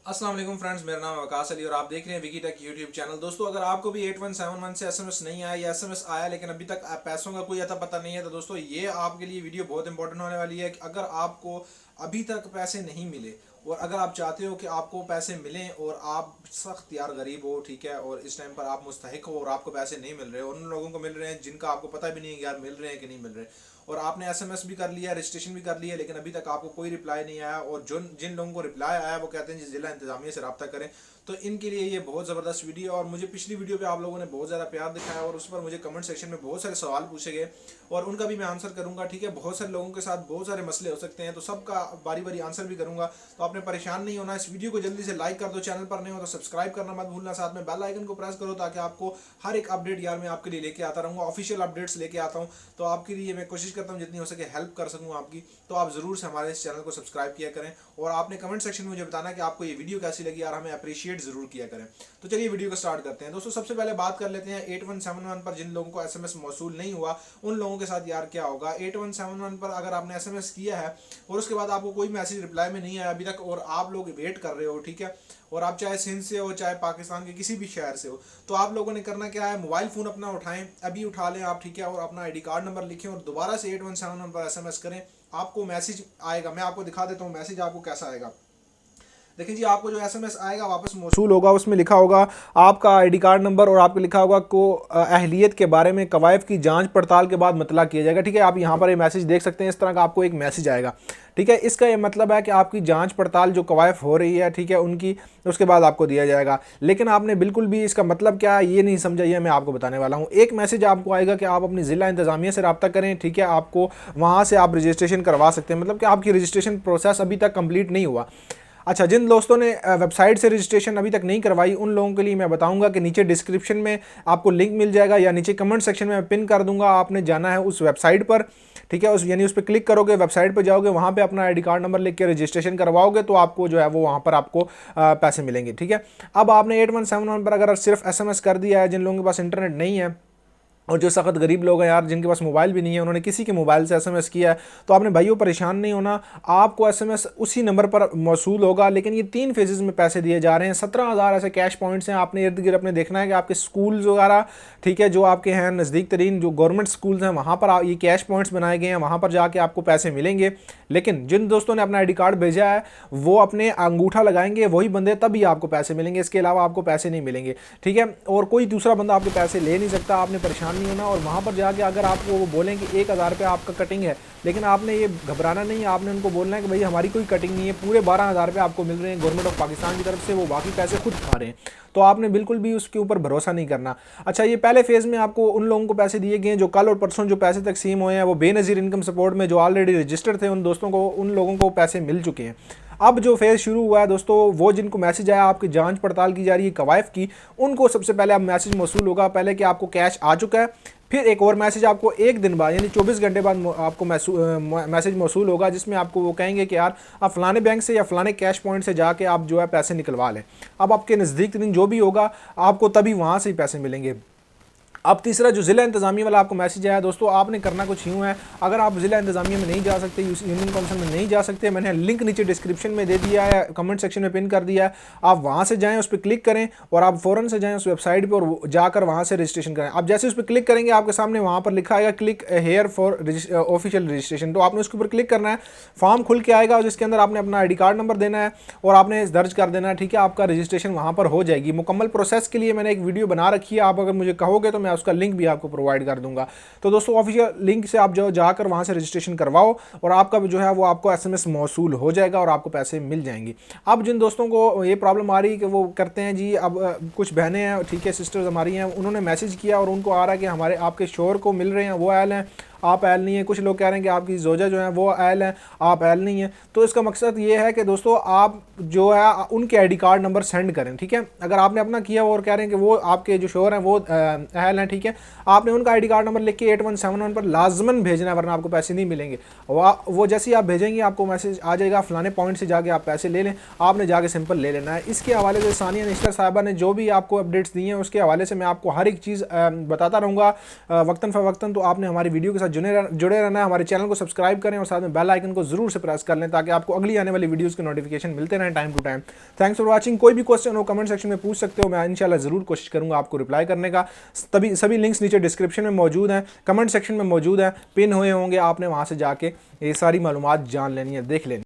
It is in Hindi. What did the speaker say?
अस्सलाम वालेकुम फ्रेंड्स, मेरा नाम वकास अली और आप देख रहे हैं विकी टेक यूट्यूब चैनल। दोस्तों, अगर आपको भी 8171 से एसएमएस नहीं आया या एसएमएस आया लेकिन अभी तक पैसों का कोई अता पता नहीं है, तो दोस्तों ये आपके लिए वीडियो बहुत इंपॉर्टेंट होने वाली है कि अगर आपको अभी तक पैसे नहीं मिले और अगर आप चाहते हो कि आपको पैसे मिलें और आप सख्त यार गरीब हो, ठीक है, और इस टाइम पर आप मुस्तहिक हो और आपको पैसे नहीं मिल रहे, उन लोगों को मिल रहे हैं जिनका आपको पता भी नहीं है यार मिल रहे हैं कि नहीं मिल रहे, और आपने एसएमएस भी कर लिया, रजिस्ट्रेशन भी कर लिया, लेकिन अभी तक आपको कोई रिप्लाई नहीं आया, और जिन लोगों को रिप्लाई आया वो कहते हैं जी जिला इंतजामिया से रब्ता करें। तो इनके लिए ये बहुत ज़बरदस्त वीडियो है और मुझे पिछली वीडियो पे आप लोगों ने बहुत ज़्यादा प्यार दिखाया और उस पर मुझे कमेंट सेक्शन में बहुत सारे सवाल पूछे गए और उनका भी मैं आंसर करूंगा। ठीक है, बहुत सारे लोगों के साथ बहुत सारे मसले हो सकते हैं, तो सबका बारी बारी आंसर भी करूंगा। तो आपने परेशान नहीं होना, इस वीडियो को जल्दी से लाइक कर दो, चैनल पर नहीं हो तो सब्सक्राइब करना मत भूलना, साथ में बेल आइकन को प्रेस करो ताकि आपको हर एक अपडेट यार मैं आपके लिए लेके आता रहूँगा, ऑफिशियल अपडेट्स लेके आता हूँ। तो आपके लिए मैं कोशिश करता हूँ जितनी हो सके हेल्प कर सकूँ आपकी। तो आप ज़रूर से हमारे इस चैनल को सब्सक्राइब किया करें और आपने कमेंट सेक्शन में मुझे बताना कि आपको ये वीडियो कैसी लगी और हमें अप्रिशिएट ज़रूर किया करें। तो चलिए वीडियो को स्टार्ट करते हैं। दोस्तों, सबसे पहले बात कर लेते हैं 8171 पर जिन लोगों को एसएमएस मौसूल नहीं हुआ उन लोगों के साथ यार क्या होगा। 8171 पर अगर आपने एसएमएस किया है और उसके बाद आपको कोई मैसेज रिप्लाई में नहीं आया अभी तक और आप लोग वेट कर रहे हो, ठीक है, और आप चाहे सिंध से हो चाहे पाकिस्तान के किसी भी शहर से हो, तो आप लोगों ने करना क्या है, मोबाइल फ़ोन अपना उठाएं, अभी उठा लें आप, ठीक है, और अपना आईडी कार्ड नंबर लिखें और दोबारा से 8171 पर एसएमएस करें। आपको मैसेज आएगा, मैं आपको दिखा देता हूँ मैसेज आपको कैसा आएगा। देखिए जी, आपको जो एसएमएस आएगा वापस मौसूल होगा, उसमें लिखा होगा आपका आईडी कार्ड नंबर और आपको लिखा होगा को अहलियत के बारे में कवायद की जांच पड़ताल के बाद मतला किया जाएगा। ठीक है, आप यहाँ पर ये मैसेज देख सकते हैं, इस तरह का आपको एक मैसेज आएगा। ठीक है, इसका ये मतलब है कि आपकी जांच पड़ताल जो कवायद हो रही है, ठीक है, उनकी उसके बाद आपको दिया जाएगा। लेकिन आपने बिल्कुल भी इसका मतलब क्या है ये नहीं समझा, ये मैं आपको बताने वाला हूँ। एक मैसेज आपको आएगा कि आप अपनी ज़िला इंतज़ामिया से रब्ता करें, ठीक है, आपको वहाँ से आप रजिस्ट्रेशन करवा सकते हैं, मतलब कि आपकी रजिस्ट्रेशन प्रोसेस अभी तक कंप्लीट नहीं हुआ। अच्छा, जिन दोस्तों ने वेबसाइट से रजिस्ट्रेशन अभी तक नहीं करवाई उन लोगों के लिए मैं बताऊंगा कि नीचे डिस्क्रिप्शन में आपको लिंक मिल जाएगा या नीचे कमेंट सेक्शन में मैं पिन कर दूंगा। आपने जाना है उस वेबसाइट पर, ठीक है, उस यानी उस पर क्लिक करोगे, वेबसाइट पर जाओगे, वहाँ पे अपना आईडी कार्ड नंबर लिख के रजिस्ट्रेशन करवाओगे तो आपको जो है वो वहाँ पर आपको पैसे मिलेंगे। ठीक है, अब आपने 8171 पर अगर सिर्फ एसएमएस कर दिया है, जिन लोगों के पास इंटरनेट नहीं है और जो सख्त गरीब लोग हैं यार जिनके पास मोबाइल भी नहीं है, उन्होंने किसी के मोबाइल से एसएमएस किया है, तो आपने भाइयों परेशान नहीं होना, आपको एसएमएस उसी नंबर पर मौसूल होगा। लेकिन ये 3 फेजेस में पैसे दिए जा रहे हैं। 17,000 ऐसे कैश पॉइंट्स हैं। आपने इर्द गिर्द अपने देखना है कि आपके स्कूल्स वगैरह, ठीक है, जो आपके हैं नज़दीक तरीन जो गवर्नमेंट स्कूल्स हैं वहाँ पर ये कैश पॉइंट्स बनाए गए हैं, वहाँ पर जाके आपको पैसे मिलेंगे। लेकिन जिन दोस्तों ने अपना आईडी कार्ड भेजा है वो अपने अंगूठा लगाएंगे, वही बंदे तभी आपको पैसे मिलेंगे, इसके अलावा आपको पैसे नहीं मिलेंगे। ठीक है, और कोई दूसरा बंदा आपके पैसे ले नहीं सकता। आपने परेशान नहीं होना और वहाँ पर जाके अगर आपको वो बोलें कि 1,000 रुपये आपका कटिंग है, लेकिन आपने ये घबराना नहीं है, आपने उनको बोलना है कि भाई हमारी कोई कटिंग नहीं है, पूरे 12,000 रुपये आपको मिल रहे हैं गवर्नमेंट ऑफ पाकिस्तान की तरफ से, वो बाकी पैसे खुद खा रहे हैं। तो आपने बिल्कुल भी उसके ऊपर भरोसा नहीं करना। अच्छा, ये पहले फेज़ में आपको उन लोगों को पैसे दिए गए हैं जो कल और परसों जो पैसे तकसीम हुए हैं, वो बेनज़ीर इनकम सपोर्ट में जो ऑलरेडी रजिस्टर्ड थे उन दोस्तों को, उन लोगों को पैसे मिल चुके हैं। अब जो फेज़ शुरू हुआ है दोस्तों, वो जिनको मैसेज आया आपकी जांच पड़ताल की जा रही है कवायद की, उनको सबसे पहले अब मैसेज मौसूल होगा, पहले कि आपको कैश आ चुका है, फिर एक और मैसेज आपको एक दिन बाद यानी 24 घंटे बाद आपको मैसेज मौसूल होगा जिसमें आपको वो कहेंगे कि यार आप फ़लाने बैंक से या फ़लाने कैश पॉइंट से जाके आप जो है पैसे निकलवा लें। अब आपके नज़दीक दिन जो भी होगा आपको तभी वहाँ से ही पैसे मिलेंगे। अब तीसरा जो ज़िला इंतज़ामिया वाला आपको मैसेज आया दोस्तों, आपने करना कुछ यूँ है, अगर आप ज़िला इंतज़ामिया में नहीं जा सकते, यूनियन काउंसिल में नहीं जा सकते, मैंने लिंक नीचे डिस्क्रिप्शन में दे दिया है, कमेंट सेक्शन में पिन कर दिया है, आप वहाँ से जाएँ, उस पर क्लिक करें और आप फ़ौरन से जाएँ उस वेबसाइट पर और जाकर वहाँ से रजिस्ट्रेशन करें। आप जैसे उस पर क्लिक करेंगे आपके सामने वहाँ पर लिखा आएगा click here for official registration, तो आपने उसके ऊपर क्लिक करना है, फॉर्म खुल के आएगा जिसके अंदर आपने अपना आईडी कार्ड नंबर देना है और आपने दर्ज कर देना है। ठीक है, आपका रजिस्ट्रेशन वहाँ पर हो जाएगी। मुकम्मल प्रोसेस के लिए मैंने एक वीडियो बना रखी है, आप अगर मुझे कहोगे तो मैं उसका लिंक भी आपको प्रोवाइड कर दूंगा। तो दोस्तों, ऑफिशियल लिंक से आप जो जाकर वहां से रजिस्ट्रेशन करवाओ और आपका जो है वो आपको एसएमएस मौसूल हो जाएगा और आपको पैसे मिल जाएंगे। अब जिन दोस्तों को ये प्रॉब्लम आ रही है कि वो करते हैं जी, अब कुछ बहनें हैं, ठीक है, सिस्टर्स हमारी हैं, उन्होंने मैसेज किया और उनको आ रहा है कि हमारे आपके शोहर को मिल रहे हैं, वो आयल हैं, आप अहल नहीं है। कुछ लोग कह रहे हैं कि आपकी जोजा जो है वो अहल है, आप अहल नहीं है। तो इसका मकसद ये है कि दोस्तों आप जो है उनके आईडी कार्ड नंबर सेंड करें। ठीक है, अगर आपने अपना किया और कह रहे हैं कि वो आपके जो शोहर हैं वो अहल हैं, ठीक है, आपने उनका आईडी कार्ड नंबर लिख के 8171 पर लाजमन भेजना है, वरना आपको पैसे नहीं मिलेंगे। वो जैसे ही आप भेजेंगे आपको मैसेज आ जाएगा फलाने पॉइंट से जाके आप पैसे ले लें, आपने जाके सिंपल ले लेना है। इसके हवाले से सानिया निश्तर साहिबा ने जो भी आपको अपडेट्स दी हैं उसके हवाले से मैं आपको हर एक चीज़ बताता रहूँगा वक्तन फ़वक्तन। तो आपने हमारी वीडियो के साथ जुड़े रहना है। हमारे चैनल को सब्सक्राइब करें और साथ में बेल आइकन को जरूर से प्रेस कर लें ताकि आपको अगली आने वाली वीडियोज़ के नोटिफिकेशन मिलते रहें time to time. Thanks for watching. कोई भी क्वेश्चन हो कमेंट सेक्शन में पूछ सकते हो, मैं इंशाल्लाह ज़रूर कोशिश करूँगा आपको रिप्लाई करने का। सभी लिंक्स नीचे डिस्क्रिप्शन में मौजूद हैं, कमेंट सेक्शन में मौजूद है, पिन हुए होंगे, आपने वहाँ से जाके ये सारी मालूमात जान लेनी है, देख लेनी।